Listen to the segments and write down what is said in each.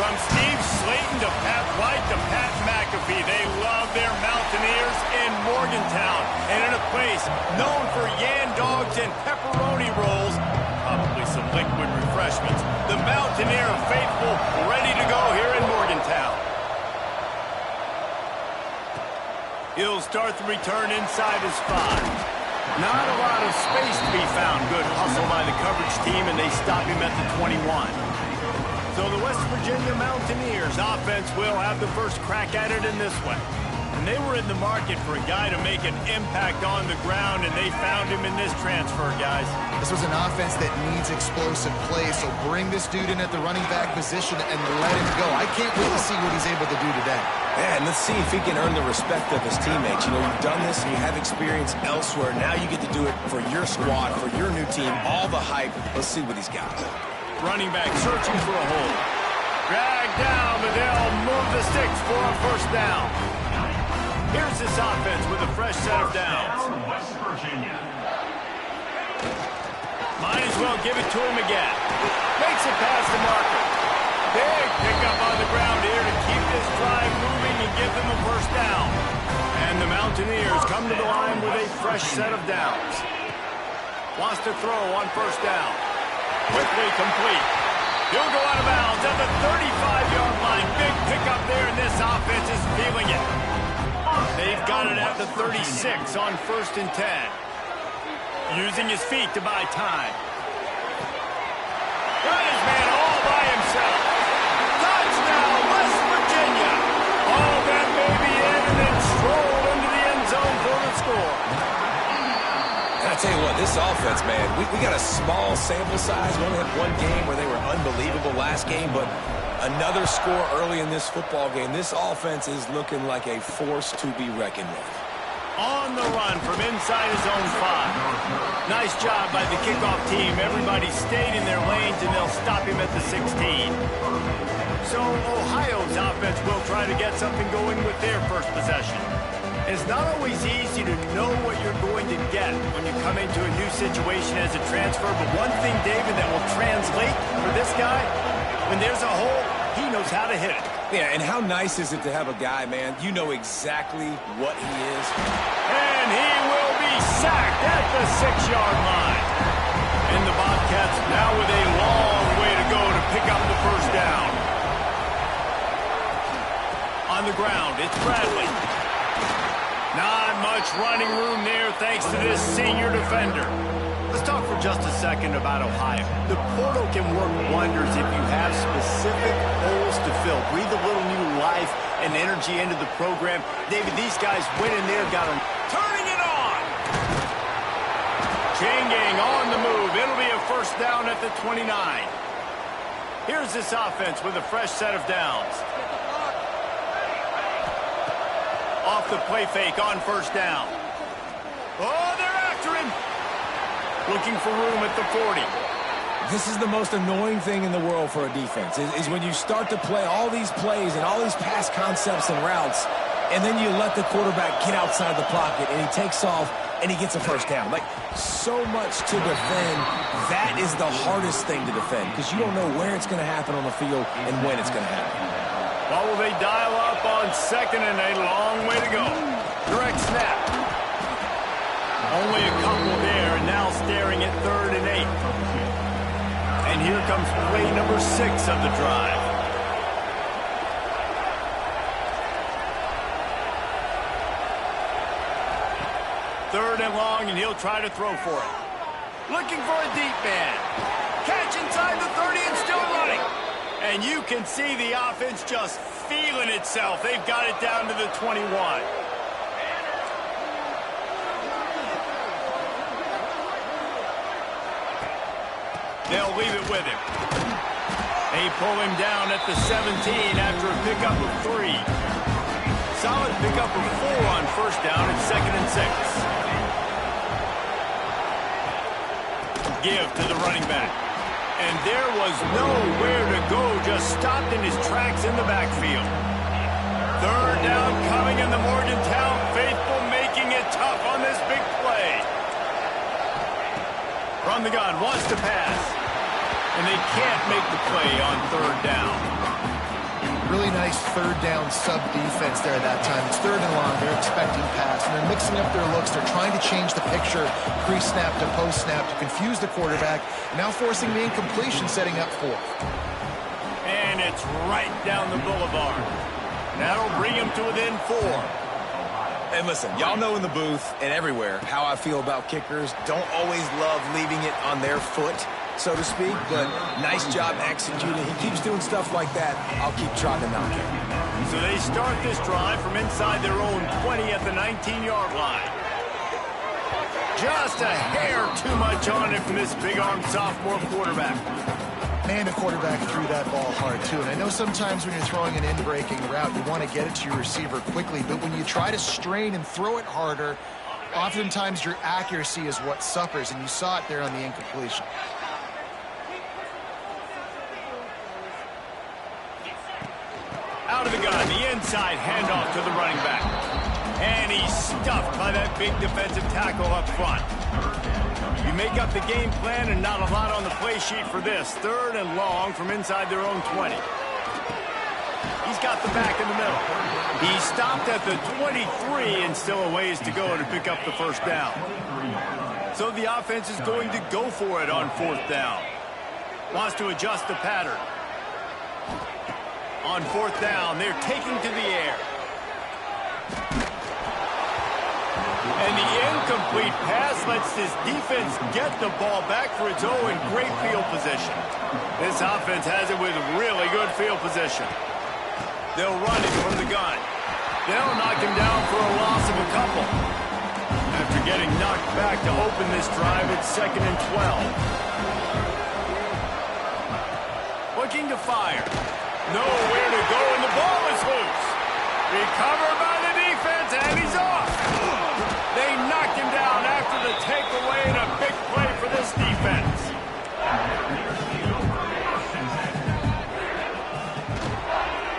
From Steve Slayton to Pat White to Pat McAfee, they love their Mountaineers in Morgantown. And in a place known for Yan Dogs and pepperoni rolls, probably some liquid refreshments, the Mountaineer faithful ready to go here in Morgantown. He'll start the return inside his 5. Not a lot of space to be found. Good hustle by the coverage team, and they stop him at the 21. So the West Virginia Mountaineers offense will have the first crack at it in this way. And they were in the market for a guy to make an impact on the ground, and they found him in this transfer, guys. This was an offense that needs explosive play, so bring this dude in at the running back position and let him go. I can't wait to see what he's able to do today. Yeah, and let's see if he can earn the respect of his teammates. You know, you've done this and you have experience elsewhere. Now you get to do it for your squad, for your new team, all the hype. Let's see what he's got. Running back searching for a hole. Dragged down, but they'll move the sticks for a first down. Here's this offense with a fresh set of downs. West Virginia. Might as well give it to him again. Makes it past the marker. Big pickup on the ground here to keep this drive moving and give them a first down. And the Mountaineers come to the line with a fresh set of downs. Wants to throw on first down. Quickly complete. He'll go out of bounds at the 35-yard line. Big pickup there, and this offense is feeling it. They've got it at the 36 on 1st and 10. Using his feet to buy time. Got his man all by himself. Touchdown, West Virginia. Oh, that may be in, and then stroll into the end zone for the score. And I tell you what, this offense, man, we got a small sample size. We only had one game where they were unbelievable last game, but another score early in this football game. This offense is looking like a force to be reckoned with. On the run from inside his own 5. Nice job by the kickoff team. Everybody stayed in their lanes, and they'll stop him at the 16. So Ohio's offense will try to get something going with their first possession. It's not always easy to know what you're going to get when you come into a new situation as a transfer, but one thing, David, that will translate for this guy, when there's a hole, he knows how to hit it. Yeah, and how nice is it to have a guy, man, you know exactly what he is. And he will be sacked at the 6-yard line. And the Bobcats now with a long way to go to pick up the first down. On the ground, it's Bradley. Not much running room there thanks to this senior defender. Let's talk for just a second about Ohio. The portal can work wonders if you have specific holes to fill. Breathe a little new life and energy into the program. David, these guys went in there, got them turning it on. Changing on the move. It'll be a first down at the 29. Here's this offense with a fresh set of downs. Off the play fake on first down. Oh, they're after him. Looking for room at the 40. This is the most annoying thing in the world for a defense, is when you start to play all these plays and all these pass concepts and routes, and then you let the quarterback get outside the pocket, and he takes off, and he gets a first down. Like, so much to defend. That is the hardest thing to defend, because you don't know where it's going to happen on the field and when it's going to happen. Well, will they dial up on 2nd and a long way to go? Direct snap. Only a couple there, and now staring at 3rd and 8. And here comes play number 6 of the drive. Third and long, and he'll try to throw for it. Looking for a deep man. Catch inside the 30 and still running. And you can see the offense just feeling itself. They've got it down to the 21. They'll leave it with him. They pull him down at the 17 after a pickup of 3. Solid pickup of 4 on first down at 2nd and 6. Give to the running back. And there was nowhere to go, just stopped in his tracks in the backfield. Third down coming, in the Morgantown faithful making it tough on this big play. From the gun, wants to pass. And they can't make the play on third down. Really nice third down sub defense there that time. It's third and long. They're expecting pass, and they're mixing up their looks. They're trying to change the picture pre-snap to post-snap to confuse the quarterback, now forcing the incompletion, setting up fourth. And it's right down the boulevard. That'll bring him to within 4. And listen, y'all know in the booth and everywhere how I feel about kickers. Don't always love leaving it on their foot, so to speak, but nice job executing. He keeps doing stuff like that. I'll keep trying to knock him. So they start this drive from inside their own 20 at the 19-yard line. Just a hair too much on it from this big-armed sophomore quarterback. Man, the quarterback threw that ball hard, too. And I know sometimes when you're throwing an in-breaking route, you want to get it to your receiver quickly. But when you try to strain and throw it harder, oftentimes your accuracy is what suffers. And you saw it there on the incompletion. Out of the gun, the inside handoff to the running back. And he's stuffed by that big defensive tackle up front. You make up the game plan and not a lot on the play sheet for this. Third and long from inside their own 20. He's got the back in the middle. He stopped at the 23 and still a ways to go to pick up the first down. So the offense is going to go for it on fourth down. Wants to adjust the pattern. On fourth down, they're taking to the air. And the incomplete pass lets this defense get the ball back for its own in great field position. This offense has it with really good field position. They'll run it from the gun. They'll knock him down for a loss of a couple. After getting knocked back to open this drive, it's 2nd and 12. Looking to fire. Nowhere to go, and the ball is loose. Recovered by the defense, and he's off. They knocked him down after the takeaway, and a big play for this defense.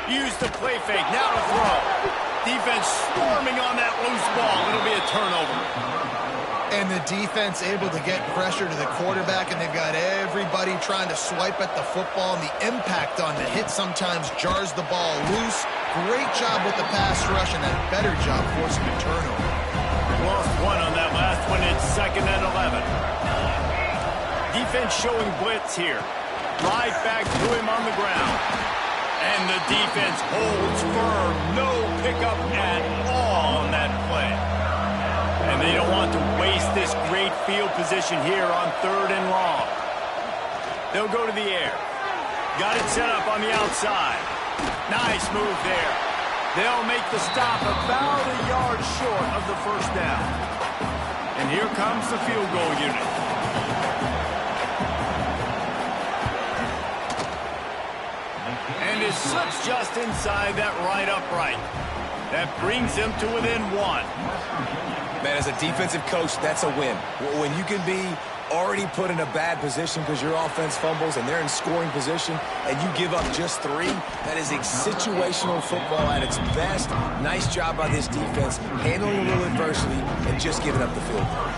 Use the play fake, now to throw. Defense swarming on that loose ball. It'll be a turnover. And the defense able to get pressure to the quarterback, and they've got everybody trying to swipe at the football, and the impact on the hit sometimes jars the ball loose. Great job with the pass rush, and a better job forcing a turnover. Lost one on that last one. It's 2nd and 11. Defense showing blitz here. Right back to him on the ground. And the defense holds firm. No pickup at all on that play. And they don't want to waste this great field position here on 3rd and long. They'll go to the air. Got it set up on the outside. Nice move there. They'll make the stop about a yard short of the first down. And here comes the field goal unit. And it slips just inside that right upright. That brings him to within 1. Man, as a defensive coach, that's a win. When you can be already put in a bad position because your offense fumbles and they're in scoring position and you give up just 3, that is a situational football at its best. Nice job by this defense, handling a little adversity and just giving up the field goal.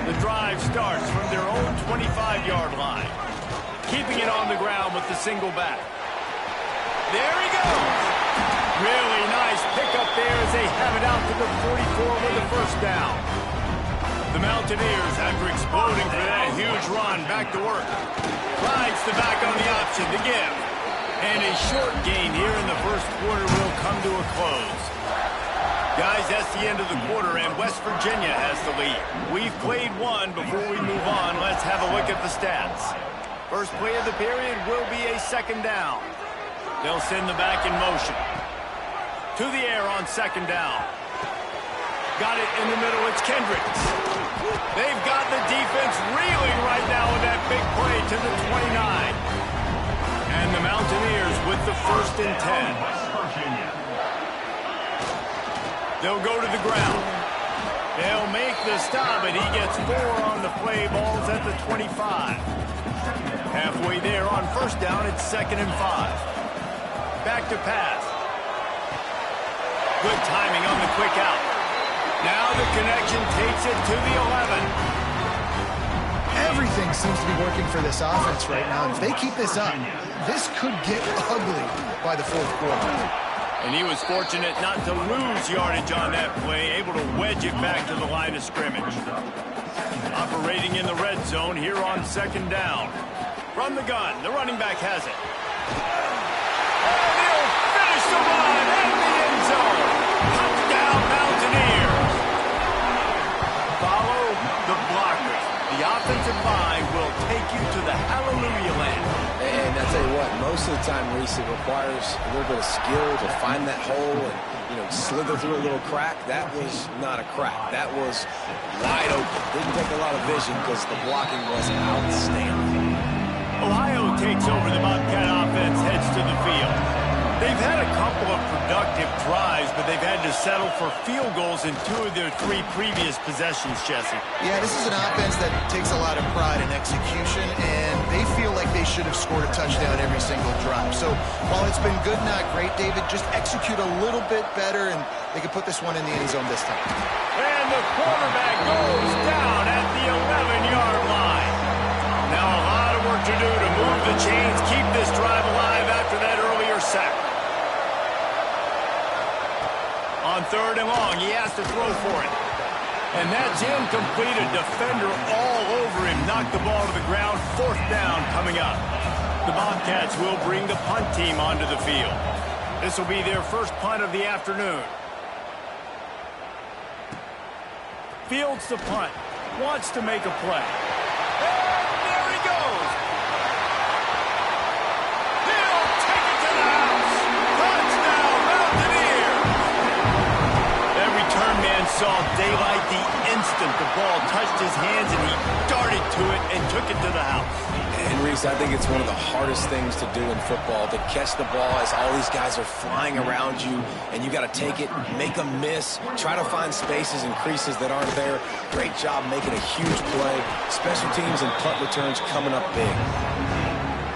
The drive starts from their own 25-yard line. Keeping it on the ground with the single back. There he goes. Really nice pickup there as they have it out to the 44 with the first down. The Mountaineers, after exploding for that huge run, back to work. Rides the back on the option to give. And a short gain here in the first quarter will come to a close. Guys, that's the end of the quarter, and West Virginia has the lead. We've played one. Before we move on, let's have a look at the stats. First play of the period will be a 2nd down. They'll send the back in motion. To the air on 2nd down. Got it in the middle. It's Kendricks. They've got the defense reeling right now with that big play to the 29. And the Mountaineers with the 1st and 10. They'll go to the ground. They'll make the stop, and he gets 4 on the play. Ball's at the 25. Halfway there on 1st down, it's 2nd and 5. Back to pass. Good timing on the quick out. Now the connection takes it to the 11. Everything everything seems to be working for this offense right now. And if they keep this up, this could get ugly by the fourth quarter. And he was fortunate not to lose yardage on that play, able to wedge it back to the line of scrimmage. Operating in the red zone here on second down. From the gun, the running back has it. And he'll finish the run in the end zone. Touchdown, Mountaineers. Follow the blockers. The offensive line will take you to the hallelujah land. And I tell you what, most of the time, Reese, it requires a little bit of skill to find that hole and, slither through a little crack. That was not a crack. That was wide open. Didn't take a lot of vision because the blocking was outstanding. Ohio takes over. The Bobcat offense heads to the field. They've had a couple of productive drives, but they've had to settle for field goals in 2 of their 3 previous possessions, Jesse. Yeah, this is an offense that takes a lot of pride in execution, and they feel like they should have scored a touchdown every single drive. So while it's been good, not great, David, just execute a little bit better, and they could put this one in the end zone this time. And the quarterback goes down at the 11-yard line. Now a lot of work to do to move the chains, keep this drive alive after that earlier sack. On 3rd and long, he has to throw for it. And that's incomplete. A defender all over him. Knocked the ball to the ground. 4th down coming up. The Bobcats will bring the punt team onto the field. This will be their first punt of the afternoon. Fields the punt. Wants to make a play. And there he goes. He'll take it to the house. Touchdown, Mountaineers. That return man saw daylight the instant the ball touched his hands, and he darted to it and took it to the house. And, Reese, I think it's one of the hardest things to do in football, to catch the ball as all these guys are flying around you, and you got to take it, make a miss, try to find spaces and creases that aren't there. Great job making a huge play. Special teams and punt returns coming up big.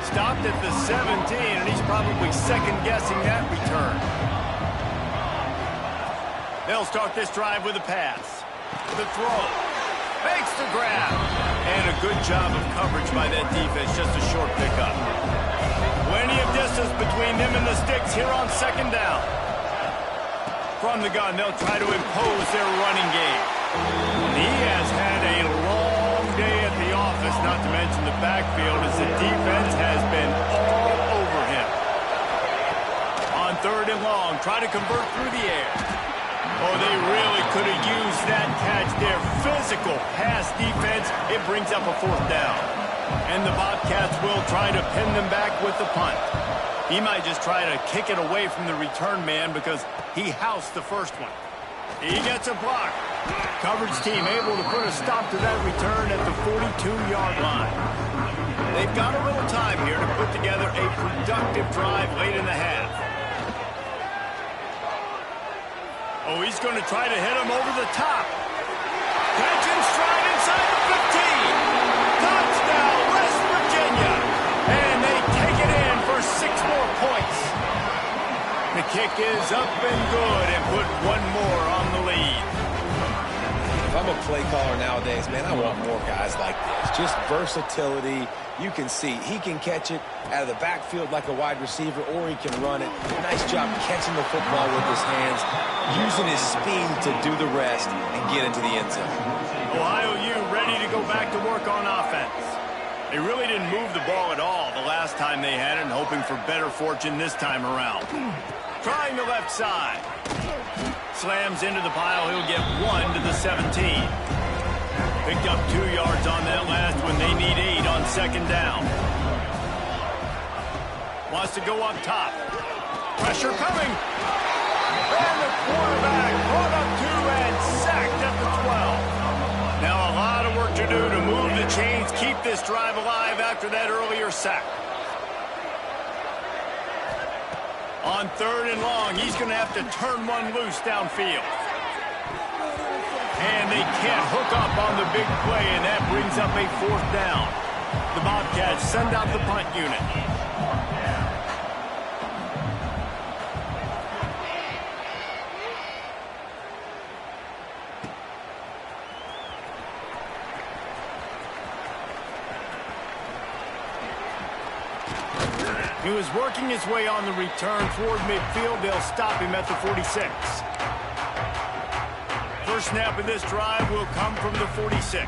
Stopped at the 17, and he's probably second-guessing that return. They'll start this drive with a pass. The throw. Makes the grab. And a good job of coverage by that defense. Just a short pickup. Plenty of distance between them and the sticks here on second down. From the gun, they'll try to impose their running game. And he has had a long day at the office, not to mention the backfield, as the defense has been all over him. On 3rd and long, try to convert through the air. Oh, they really could have used that catch there. Physical pass defense. It brings up a 4th down. And the Bobcats will try to pin them back with the punt. He might just try to kick it away from the return man because he housed the first one. He gets a block. Coverage team able to put a stop to that return at the 42-yard line. They've got a little time here to put together a productive drive late in the half. Oh, he's going to try to hit him over the top. Catching stride inside the 15. Touchdown, West Virginia. And they take it in for 6 more points. The kick is up and good and put one more on the lead. If I'm a play caller nowadays, man, I want more guys like this. Just versatility. You can see he can catch it out of the backfield like a wide receiver, or he can run it. Nice job catching the football with his hands, using his speed to do the rest and get into the end zone. Ohio U ready to go back to work on offense. They really didn't move the ball at all the last time they had it, and hoping for better fortune this time around. Trying the left side. Slams into the pile. He'll get 1 to the 17. Picked up 2 yards on that last one. They need 8 on second down. Wants to go up top. Pressure coming. And the quarterback brought up 2 and sacked at the 12. Now a lot of work to do to move the chains, keep this drive alive after that earlier sack. On 3rd and long, he's going to have to turn one loose downfield. And they can't hook up on the big play, and that brings up a 4th down. The Bobcats send out the punt unit. He was working his way on the return toward midfield. They'll stop him at the 46. First snap of this drive will come from the 46.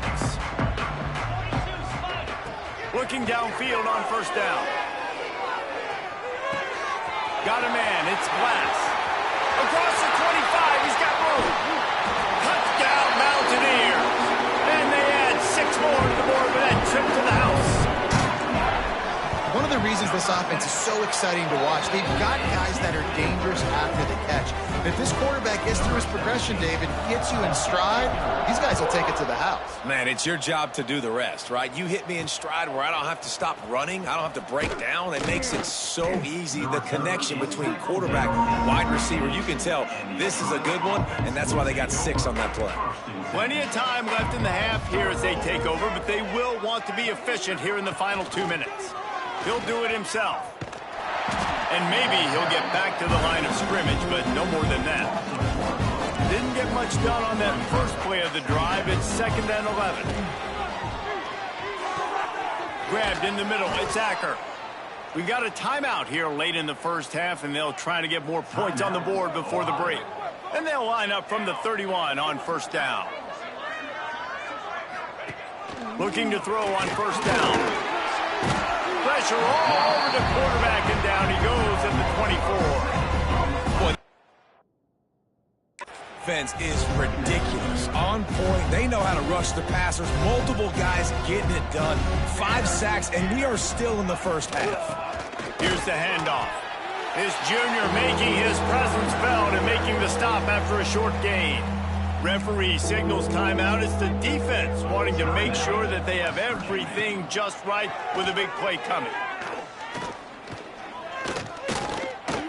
Looking downfield on first down. Got a man. It's Glass. Across the 25. He's got room. Touchdown, Mountaineers. And they add 6 more to the board with that trip to the house. One of the reasons this offense is so exciting to watch, they've got guys that are dangerous after the catch. And if this quarterback gets through his progression, David, gets you in stride, these guys will take it to the house. Man, it's your job to do the rest, right? You hit me in stride where I don't have to stop running. I don't have to break down. It makes it so easy. The connection between quarterback and wide receiver, you can tell this is a good one, and that's why they got 6 on that play. Plenty of time left in the half here as they take over, but they will want to be efficient here in the final 2 minutes. He'll do it himself. And maybe he'll get back to the line of scrimmage, but no more than that. Didn't get much done on that first play of the drive. It's 2nd and 11. Grabbed in the middle. It's Acker. We got a timeout here late in the first half, and they'll try to get more points on the board before the break. And they'll line up from the 31 on first down. Looking to throw on first down. Pressure all over the quarterback, and down he goes at the 24. Boy, defense is ridiculous. On point. They know how to rush the passers. Multiple guys getting it done. 5 sacks, and we are still in the first half. Here's the handoff. This junior making his presence felt and making the stop after a short gain. Referee signals timeout. It's the defense wanting to make sure that they have everything just right with a big play coming.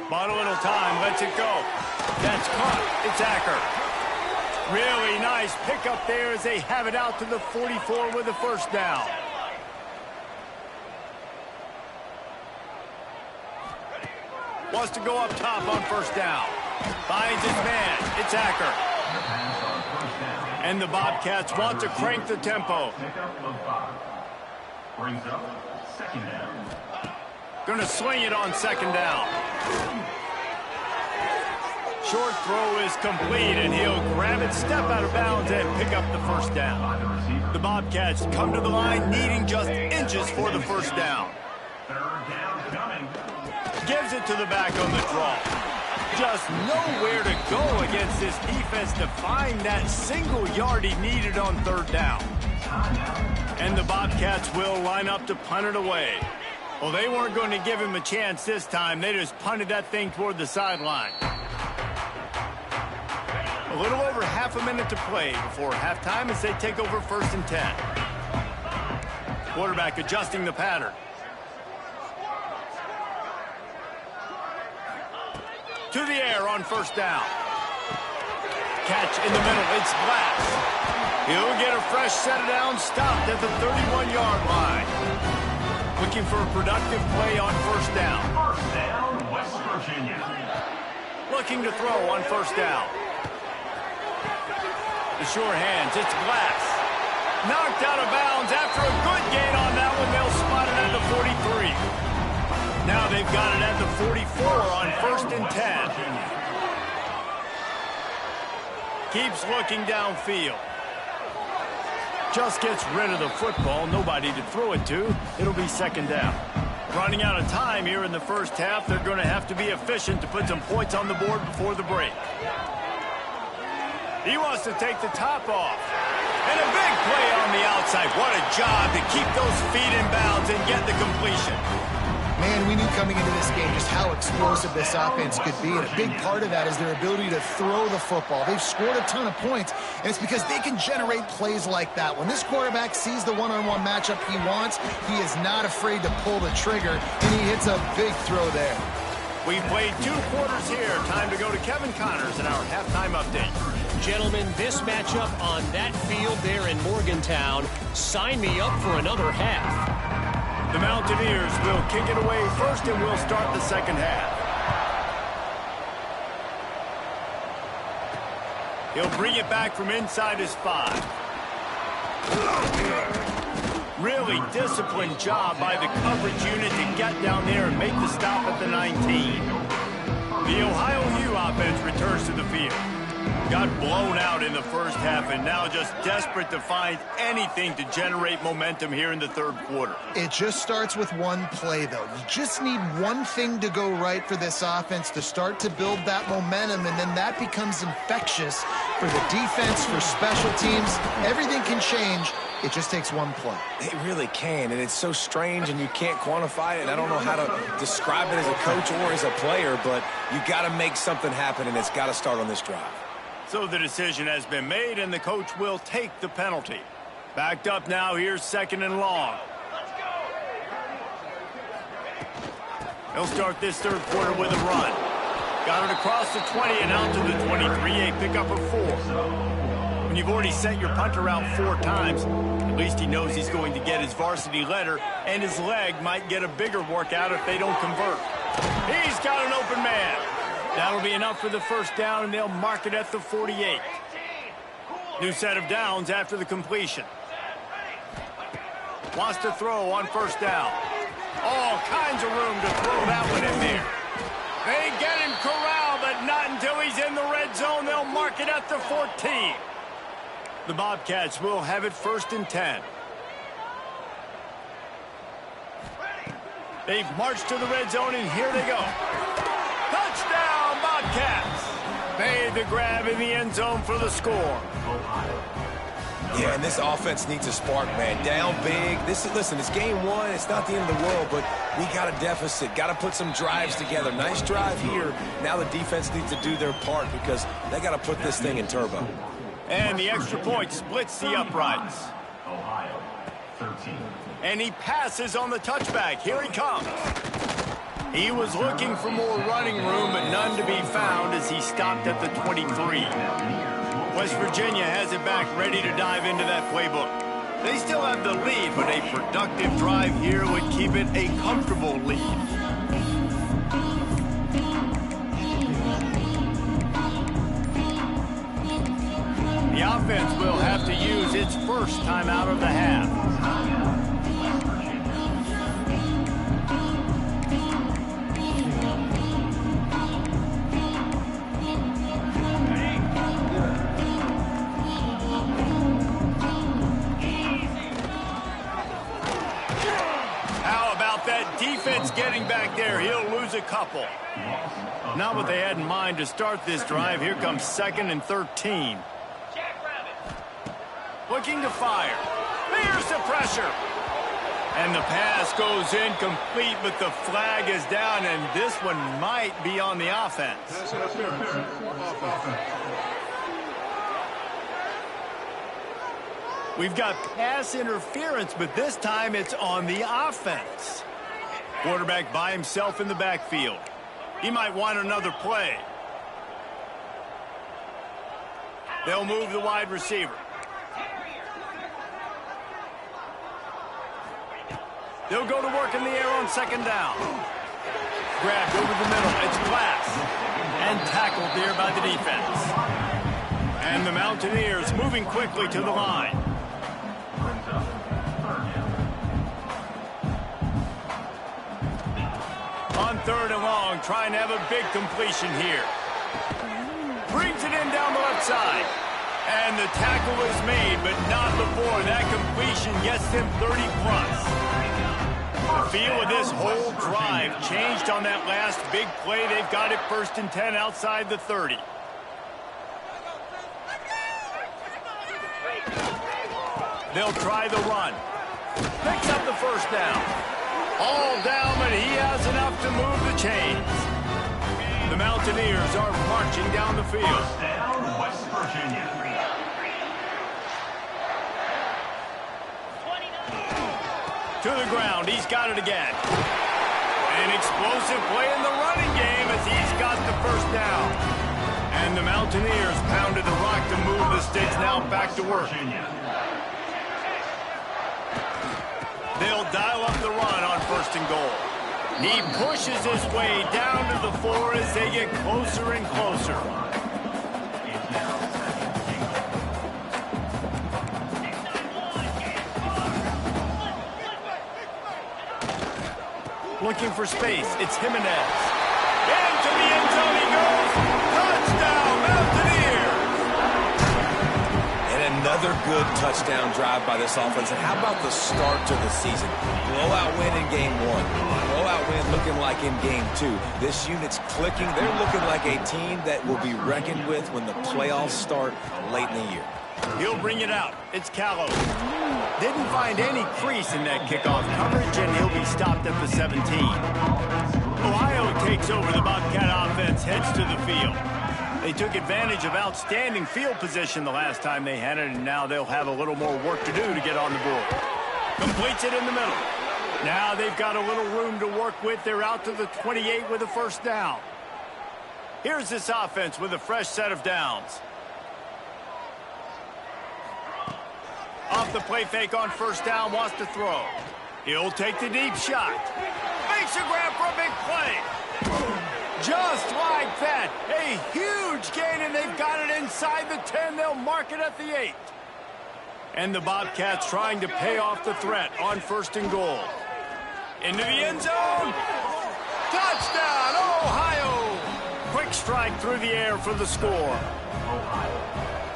Bought a little time. Lets it go. That's caught. It's Acker. Really nice pickup there as they have it out to the 44 with a first down. Wants to go up top on first down. Finds his man. It's Acker. And the Bobcats want to crank the tempo. Brings up 2nd down. Going to swing it on 2nd down. Short throw is complete, and he'll grab it, step out of bounds, and pick up the first down. The Bobcats come to the line needing just inches for the first down. 3rd down coming. Gives it to the back on the draw. Just nowhere to go against this defense to find that single yard he needed on 3rd down. And the Bobcats will line up to punt it away. Well, they weren't going to give him a chance this time. They just punted that thing toward the sideline. A little over half a minute to play before halftime as they take over 1st and 10. Quarterback adjusting the pattern. To the air on first down. Catch in the middle. It's Glass. He'll get a fresh set down, stopped at the 31-yard line. Looking for a productive play on first down. 1st down, West Virginia. Looking to throw on first down. The sure hands. It's Glass. Knocked out of bounds after a good gain on that one. They'll spot it at the 43. Now they've got it at the 44 on 1st and 10. Keeps looking downfield. Just gets rid of the football. Nobody to throw it to. It'll be 2nd down. Running out of time here in the first half. They're going to have to be efficient to put some points on the board before the break. He wants to take the top off. And a big play on the outside. What a job to keep those feet in bounds and get the completion. Man, we knew coming into this game just how explosive this offense could be, and a big part of that is their ability to throw the football. They've scored a ton of points, and it's because they can generate plays like that. When this quarterback sees the one-on-one matchup he wants, he is not afraid to pull the trigger, and he hits a big throw there. We played 2 quarters here. Time to go to Kevin Connors in our halftime update. Gentlemen, this matchup on that field there in Morgantown, sign me up for another half. The Mountaineers will kick it away first, and we'll start the second half. He'll bring it back from inside his 5. Really disciplined job by the coverage unit to get get down there and make the stop at the 19. The Ohio U offense returns to the field. Got blown out in the first half and now just desperate to find anything to generate momentum here in the third quarter. It just starts with one play, though. You just need one thing to go right for this offense to start to build that momentum, and then that becomes infectious for the defense, for special teams. Everything can change. It just takes one play. It really can, and it's so strange, and you can't quantify it. And I don't know how to describe it as a coach or as a player, but you got to make something happen, and it's got to start on this drive. So the decision has been made, and the coach will take the penalty. Backed up now, here's 2nd and long. He'll start this third quarter with a run. Got it across the 20 and out to the 23, a pickup of 4. When you've already sent your punter out 4 times, at least he knows he's going to get his varsity letter, and his leg might get a bigger workout if they don't convert. He's got an open man. That'll be enough for the first down, and they'll mark it at the 48. New set of downs after the completion. Wants to throw on first down. All kinds of room to throw that one in there. They get him corralled, but not until he's in the red zone. They'll mark it at the 14. The Bobcats will have it 1st and 10. They've marched to the red zone, and here they go. Touchdown, Bobcats! Made the grab in the end zone for the score. Yeah, and this offense needs a spark, man. Down big. Listen, it's game 1. It's not the end of the world, but we got a deficit. Got to put some drives together. Nice drive here. Now the defense needs to do their part because they got to put this thing in turbo. And the extra point splits the uprights. Ohio, 13. And he passes on the touchback. Here he comes. He was looking for more running room, but none to be found as he stopped at the 23. West Virginia has it back, ready to dive into that playbook. They still have the lead, but a productive drive here would keep it a comfortable lead. The offense will have to use its first timeout of the half. Defense getting back there. He'll lose a couple. Not what they had in mind to start this drive. Here comes 2nd and 13. Looking to fire. There's the pressure. And the pass goes incomplete, but the flag is down, and this one might be on the offense. We've got pass interference, but this time it's on the offense. Quarterback by himself in the backfield. He might want another play. They'll move the wide receiver. They'll go to work in the air on 2nd down. Grabbed over the middle. It's Glass. And tackled there by the defense. And the Mountaineers moving quickly to the line. On 3rd and long, trying to have a big completion here. Brings it in down the left side. And the tackle is made, but not before that completion gets them 30+. The feel of this whole drive changed on that last big play. They've got it 1st and 10 outside the 30. They'll try the run. Picks up the first down. All down, but he has enough to move the chains. The Mountaineers are marching down the field. First down, West Virginia. To the ground, he's got it again. An explosive play in the running game as he's got the first down. And the Mountaineers pounded the rock to move the sticks, now back to work. They'll dial up the run on 1st and goal. He pushes his way down to the 4 as they get closer and closer. Looking for space. It's Jimenez. Into the end zone he goes. Touchdown, Mountaineers! And another good touchdown drive by this offense. And how about the start to the season? Blowout win in game 1. Blowout win looking like in game 2. This unit's clicking. They're looking like a team that will be reckoned with when the playoffs start late in the year. He'll bring it out. It's Callow. Didn't find any crease in that kickoff coverage, and he'll be stopped at the 17. Ohio takes over. The Bobcat offense heads to the field. They took advantage of outstanding field position the last time they had it, and now they'll have a little more work to do to get on the board. Completes it in the middle. Now they've got a little room to work with. They're out to the 28 with a first down. Here's this offense with a fresh set of downs. Off the play fake on first down, wants to throw. He'll take the deep shot. Makes a grab for a big play. Just like that. A huge gain, and they've got it inside the 10. They'll mark it at the 8. And the Bobcats trying to pay off the threat on first and goal. Into the end zone. Touchdown, Ohio! Quick strike through the air for the score.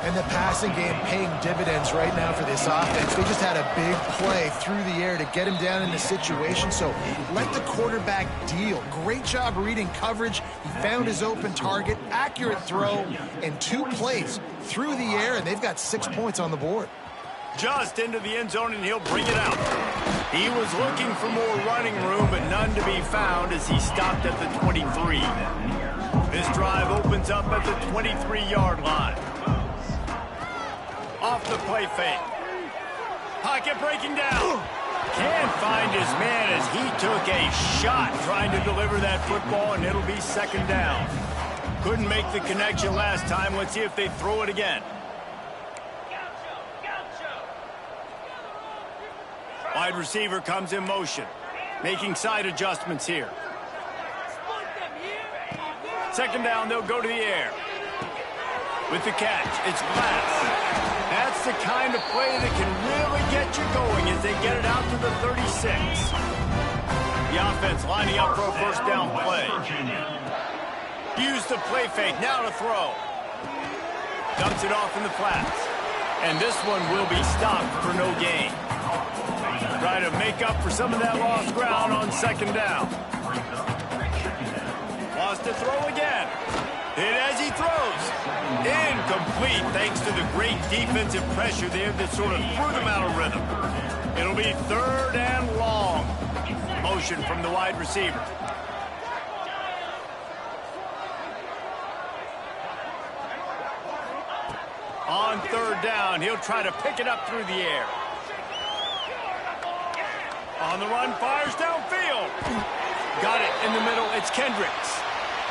And the passing game paying dividends right now for this offense. They just had a big play through the air to get him down in the situation. So let the quarterback deal. Great job reading coverage. He found his open target, accurate throw, and 2 plays through the air, and they've got 6 points on the board. Just into the end zone, and he'll bring it out. He was looking for more running room, but none to be found as he stopped at the 23. This drive opens up at the 23-yard line. Off the play fake. Pocket breaking down. Can't find his man as he took a shot trying to deliver that football, and it'll be second down. Couldn't make the connection last time. Let's see if they throw it again. Wide receiver comes in motion, making side adjustments here. Second down, they'll go to the air. With the catch, it's Glass. That's the kind of play that can really get you going as they get it out to the 36. The offense lining up for a first down play. Use the play fake, now to throw. Dumps it off in the flats. And this one will be stopped for no gain. Try to make up for some of that lost ground on second down. Lost to throw again. Hit as he throws. Incomplete thanks to the great defensive pressure there that sort of threw them out of rhythm. It'll be third and long. Motion from the wide receiver. On third down, he'll try to pick it up through the air. On the run, fires downfield. Got it in the middle. It's Kendricks.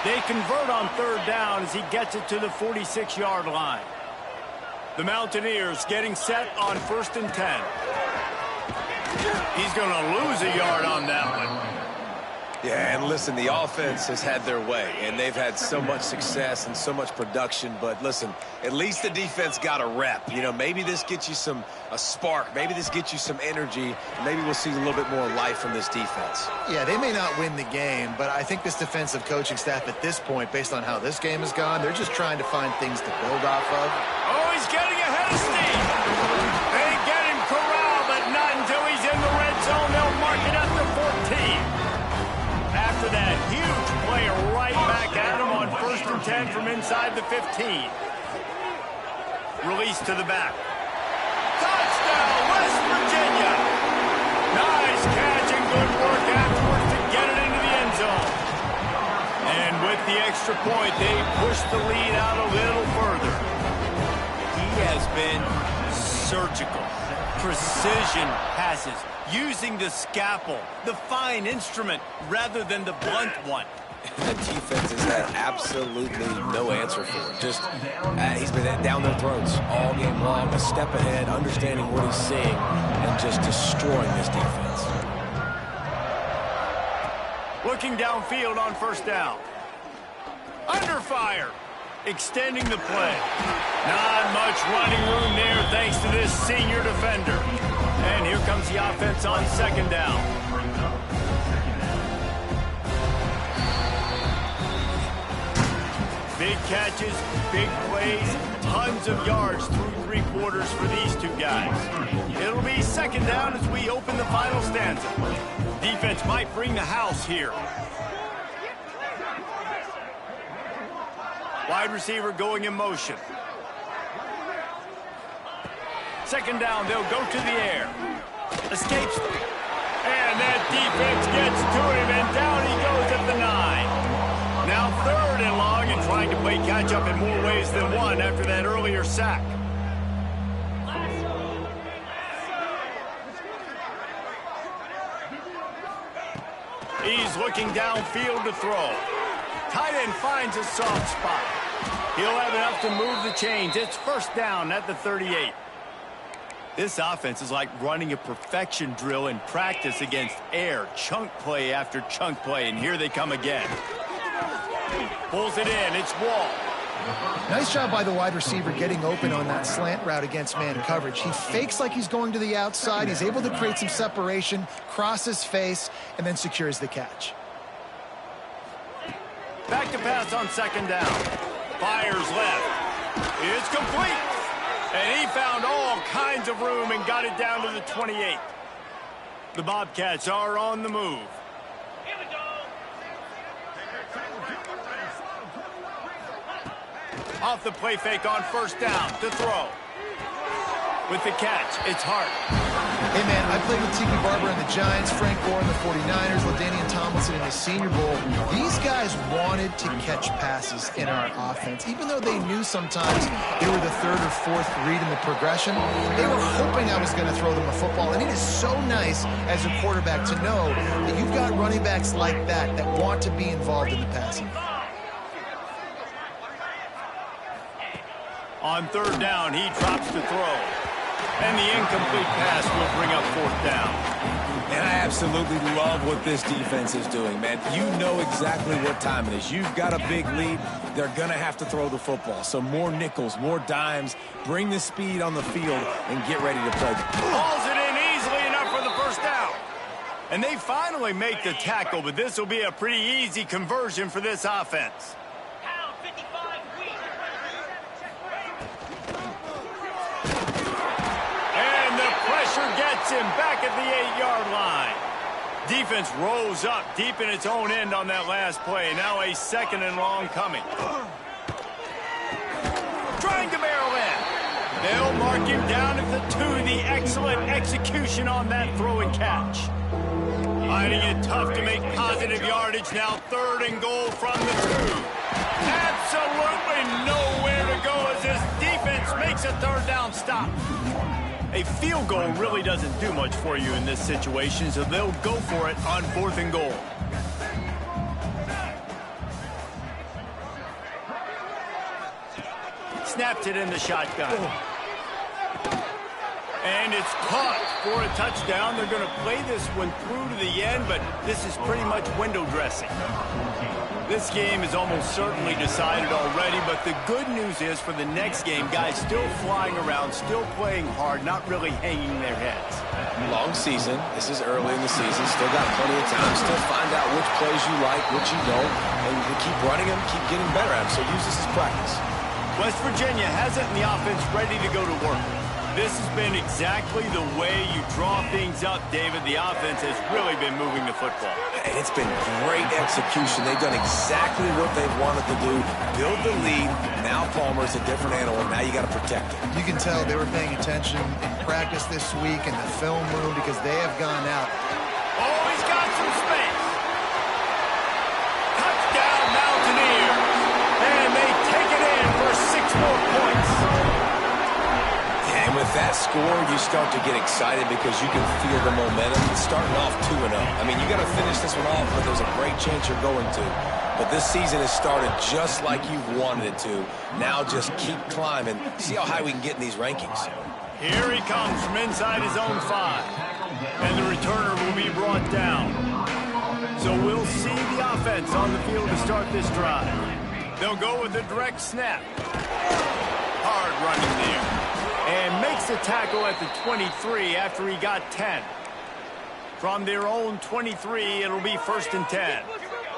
They convert on third down as he gets it to the 46-yard line. The Mountaineers getting set on first and 10. He's going to lose a yard on that one. Yeah, and listen, the offense has had their way, and they've had so much success and so much production. But listen, at least the defense got a rep. You know, maybe this gets you a spark. Maybe this gets you some energy. Maybe we'll see a little bit more life from this defense. Yeah, they may not win the game, but I think this defensive coaching staff at this point, based on how this game has gone, they're just trying to find things to build off of. Oh, he's getting ahead of steam. They get him corralled, but not until he's in the red zone. They'll mark it up to 14. After that huge play right back at him on first and 10 from inside the 15. Release to the back. Touchdown, West Virginia. Nice catch and good work afterwards to get it into the end zone. And with the extra point, they push the lead out a little further. He has been surgical. Precision passes. Using the scalpel, the fine instrument, rather than the blunt one. The defense has had absolutely no answer for it. Just, he's been down their throats all game long, a step ahead, understanding what he's seeing, and just destroying this defense. Looking downfield on first down. Under fire. Extending the play. Not much running room there thanks to this senior defender. And here comes the offense on second down. catches, big plays, tons of yards through 3 quarters for these two guys. It'll be second down as we open the final stanza. Defense might bring the house here. Wide receiver going in motion. Second down, they'll go to the air. Escapes. And that defense gets to him, and down he goes at the 9. Now 3rd and long, and trying to play catch-up in more ways than one after that earlier sack. He's looking downfield to throw. Tight end finds a soft spot. He'll have enough to move the chains. It's first down at the 38. This offense is like running a perfection drill in practice against air. Chunk play after chunk play, and here they come again. Pulls it in. It's Wall. Nice job by the wide receiver getting open on that slant route against man coverage. He fakes like he's going to the outside. He's able to create some separation, cross his face, and then secures the catch. Back to pass on second down. Fires left. It's complete. And he found all kinds of room and got it down to the 28. The Bobcats are on the move. Off the play fake on first down to throw. With the catch, it's Hart. Hey, man, I played with Tiki Barber and the Giants, Frank Gore and the 49ers, LaDainian Tomlinson in the Senior Bowl. These guys wanted to catch passes in our offense. Even though they knew sometimes they were the 3rd or 4th read in the progression, they were hoping I was going to throw them a football. And it is so nice as a quarterback to know that you've got running backs like that that want to be involved in the passing. On third down, he drops to throw. And the incomplete pass will bring up fourth down. And I absolutely love what this defense is doing, man. You know exactly what time it is. You've got a big lead. They're going to have to throw the football. So more nickels, more dimes. Bring the speed on the field and get ready to play. Hauls it in easily enough for the first down. And they finally make the tackle, but this will be a pretty easy conversion for this offense. Gets him back at the 8-yard line. Defense rose up deep in its own end on that last play. Now a second and long coming. Trying to barrel in. They'll mark him down at the 2. The excellent execution on that throw and catch. Finding it tough to make positive yardage. Now 3rd and goal from the 2. Absolutely nowhere to go as this defense makes a 3rd down stop. A field goal really doesn't do much for you in this situation, so they'll go for it on 4th and goal. Snapped it in the shotgun. And it's caught for a touchdown. They're going to play this one through to the end, but this is pretty much window dressing. This game is almost certainly decided already, but the good news is for the next game, guys still flying around, still playing hard, not really hanging their heads. Long season. This is early in the season. Still got plenty of time. Still find out which plays you like, which you don't, and you keep running them, keep getting better at them. So use this as practice. West Virginia hasn't the offense ready to go to work. This has been exactly the way you draw things up, David. The offense has really been moving the football. And it's been great execution. They've done exactly what they've wanted to do. Build the lead. Now Palmer's a different animal. Now you got to protect it. You can tell they were paying attention in practice this week in the film room because they have gone out. Oh, he's got some space. Touchdown Mountaineers. And they take it in for 6 more points. And with that score, you start to get excited because you can feel the momentum. It's starting off 2-0. I mean, you got to finish this one off, but there's a great chance you're going to. But this season has started just like you've wanted it to. Now just keep climbing. See how high we can get in these rankings. Here he comes from inside his own 5. And the returner will be brought down. So we'll see the offense on the field to start this drive. They'll go with a direct snap. Hard running there. And makes the tackle at the 23 after he got 10. From their own 23, it'll be 1st and 10.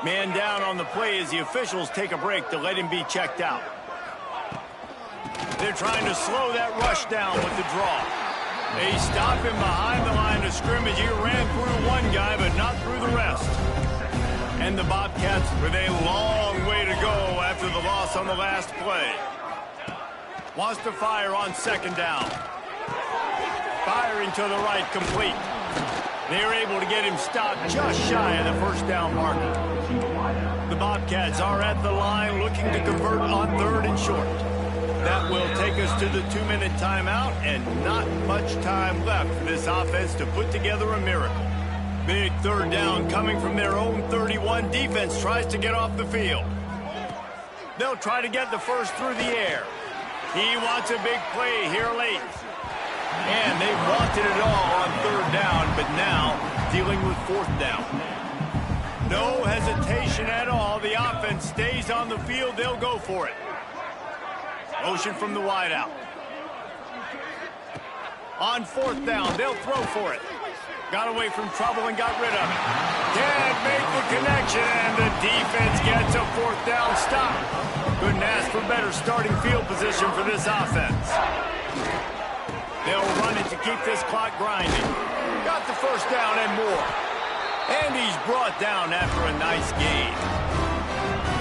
Man down on the play as the officials take a break to let him be checked out. They're trying to slow that rush down with the draw. They stop him behind the line of scrimmage. He ran through one guy, but not through the rest. And the Bobcats with a long way to go after the loss on the last play. Wants to fire on second down. Firing to the right, complete. They're able to get him stopped just shy of the first down marker. The Bobcats are at the line looking to convert on 3rd and short. That will take us to the 2-minute timeout, and not much time left for this offense to put together a miracle. Big 3rd down coming from their own 31. Defense tries to get off the field. They'll try to get the first through the air. He wants a big play here late. And they wanted it all on 3rd down, but now dealing with 4th down. No hesitation at all. The offense stays on the field. They'll go for it. Motion from the wideout. On 4th down, they'll throw for it. Got away from trouble and got rid of it. Can't make the connection, and the defense gets a 4th down stop. Couldn't ask for better starting field position for this offense. They'll run it to keep this clock grinding. Got the first down and more. And he's brought down after a nice gain.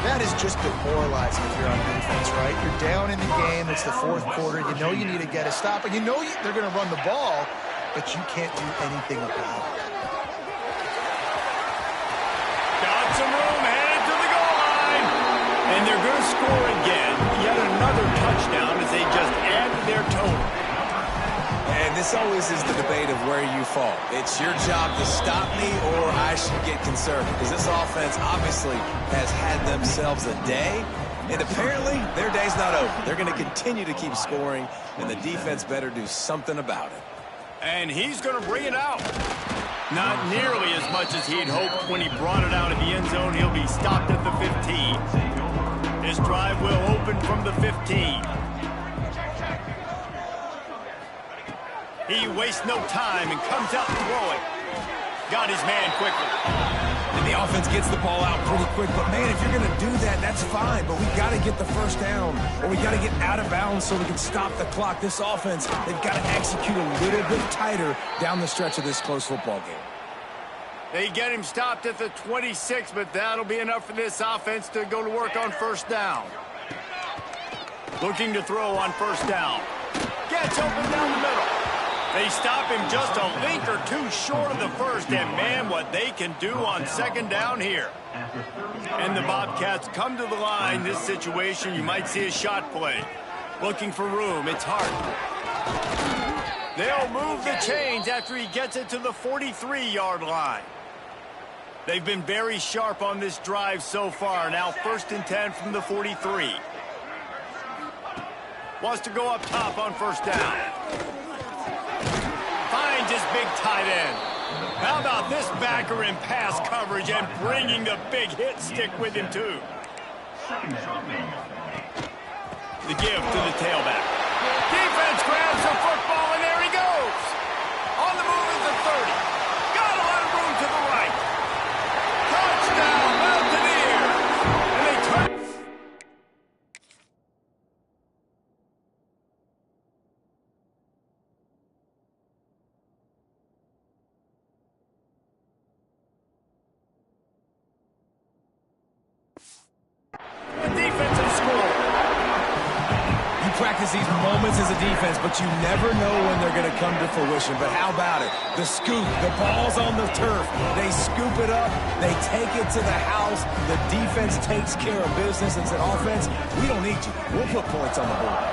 That is just demoralizing if you're on defense, right? You're down in the game. It's the 4th quarter. You know you need to get a stop, and you know they're going to run the ball, but you can't do anything about it. Got some room, headed to the goal line. And they're going to score again. Yet another touchdown as they just add to their total. And this always is the debate of where you fall. It's your job to stop me, or I should get conservative. Because this offense obviously has had themselves a day, and apparently their day's not over. They're going to continue to keep scoring, and the defense better do something about it. And he's going to bring it out. Not nearly as much as he'd hoped when he brought it out of the end zone. He'll be stopped at the 15. This drive will open from the 15. He wastes no time and comes out throwing. Got his man quickly. And the offense gets the ball out pretty quick. But, man, if you're going to do that, that's fine. But we got to get the first down, or we got to get out of bounds so we can stop the clock. This offense, they've got to execute a little bit tighter down the stretch of this close football game. They get him stopped at the 26, but that'll be enough for this offense to go to work on first down. Looking to throw on first down. Gets open down the middle. They stop him just a link or two short of the first, and man, what they can do on second down here. And the Bobcats come to the line. This situation, you might see a shot play. Looking for room, it's hard. They'll move the chains after he gets it to the 43-yard line. They've been very sharp on this drive so far. Now 1st and 10 from the 43. Wants to go up top on first down. Finds his big tight end. How about this backer in pass coverage and bringing the big hit stick with him, too? The give to the tailback. Defense grabs the football, and there he goes. On the move is the 30. Got a lot of room to the right. Touchdown, Mountaineers. And they turn. Practice these moments as a defense, but you never know when they're going to come to fruition. But how about it? The scoop, the ball's on the turf. They scoop it up. They take it to the house. The defense takes care of business and said, offense, we don't need you. We'll put points on the board.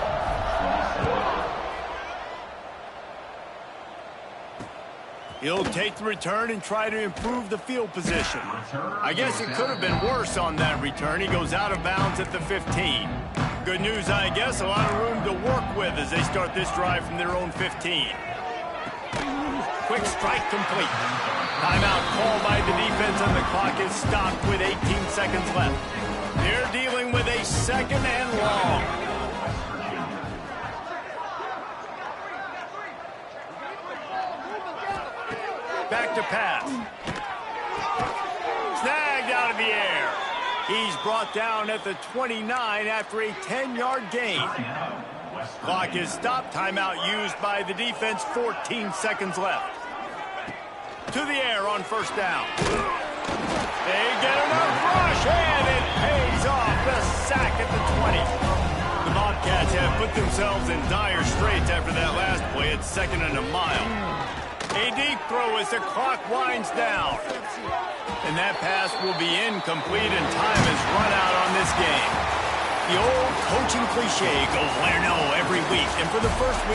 He'll take the return and try to improve the field position. I guess it could have been worse on that return. He goes out of bounds at the 15. Good news, I guess, a lot of room to work with as they start this drive from their own 15. Quick strike complete. Timeout called by the defense, and the clock is stopped with 18 seconds left. They're dealing with a second and long. Back to pass. Snagged out of the air. He's brought down at the 29 after a 10-yard gain. Clock is stopped. Timeout used by the defense. 14 seconds left. To the air on first down. They get enough rush, and it pays off. The sack at the 20. The Bobcats have put themselves in dire straits after that last play. It's 2nd and a mile. A deep throw as the clock winds down. And that pass will be incomplete, and time has run out on this game. The old coaching cliche, go win or no every week. And for the first week,